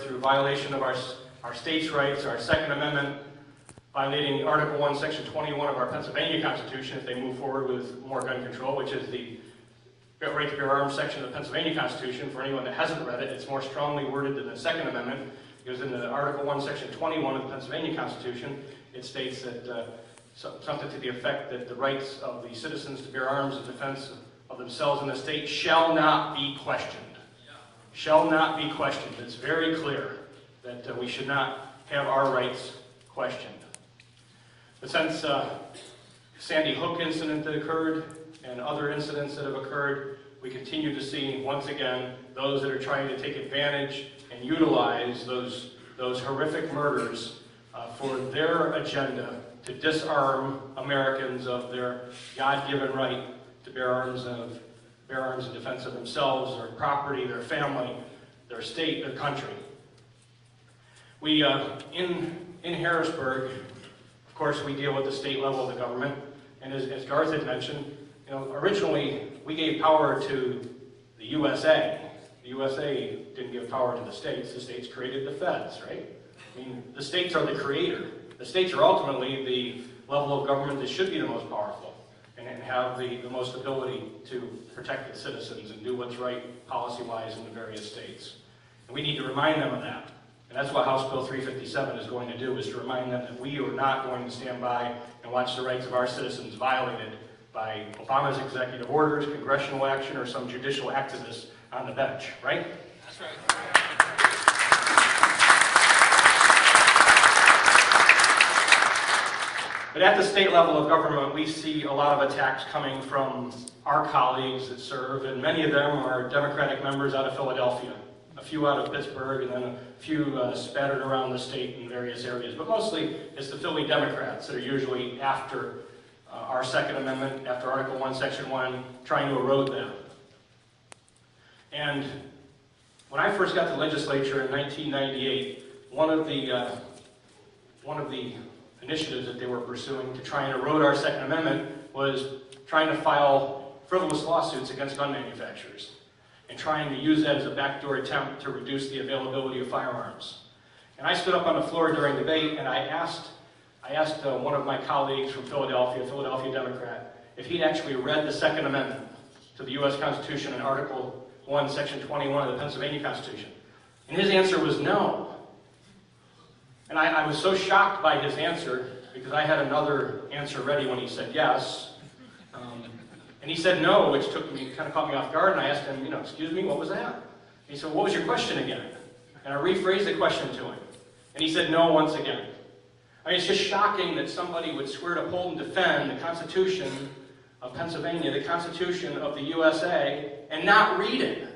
through violation of our states' rights, our Second Amendment, violating Article 1, Section 21 of our Pennsylvania Constitution if they move forward with more gun control, which is the right to bear arms section of the Pennsylvania Constitution. For anyone that hasn't read it, it's more strongly worded than the Second Amendment, because in the Article 1, Section 21 of the Pennsylvania Constitution, it states that something to the effect that the rights of the citizens to bear arms in defense of themselves and the state shall not be questioned. Shall not be questioned. It's very clear that we should not have our rights questioned. But since Sandy Hook incident that occurred and other incidents that have occurred, we continue to see, once again, those that are trying to take advantage and utilize those horrific murders for their agenda to disarm Americans of their God-given right to bear arms in defense of themselves, their property, their family, their state, their country. We, in Harrisburg, of course, we deal with the state level of the government, and as Garth had mentioned, originally we gave power to the USA. The USA didn't give power to the states created the feds, right? I mean, the states are the creator. The states are ultimately the level of government that should be the most powerful and have the most ability to protect its citizens and do what's right policy-wise in the various states. And we need to remind them of that. And that's what House Bill 357 is going to do, is to remind them that we are not going to stand by and watch the rights of our citizens violated by Obama's executive orders, congressional action, or some judicial activists on the bench, right? That's right. But at the state level of government, we see a lot of attacks coming from our colleagues that serve, and many of them are Democratic members out of Philadelphia, a few out of Pittsburgh, and then a few spattered around the state in various areas. But mostly it's the Philly Democrats that are usually after our Second Amendment, after Article 1, Section 1, trying to erode them. And when I first got to the legislature in 1998, one of the initiatives that they were pursuing to try and erode our Second Amendment was trying to file frivolous lawsuits against gun manufacturers and trying to use that as a backdoor attempt to reduce the availability of firearms. And I stood up on the floor during debate and I asked one of my colleagues from Philadelphia, a Philadelphia Democrat, if he'd actually read the Second Amendment to the U.S. Constitution in Article 1, Section 21 of the Pennsylvania Constitution. And his answer was no. And I was so shocked by his answer, because I had another answer ready when he said yes. And he said no, which kind of caught me off guard, and I asked him, excuse me, what was that? And he said, what was your question again? And I rephrased the question to him. And he said no once again. I mean, it's just shocking that somebody would swear to uphold and defend the Constitution of Pennsylvania, the Constitution of the USA, and not read it.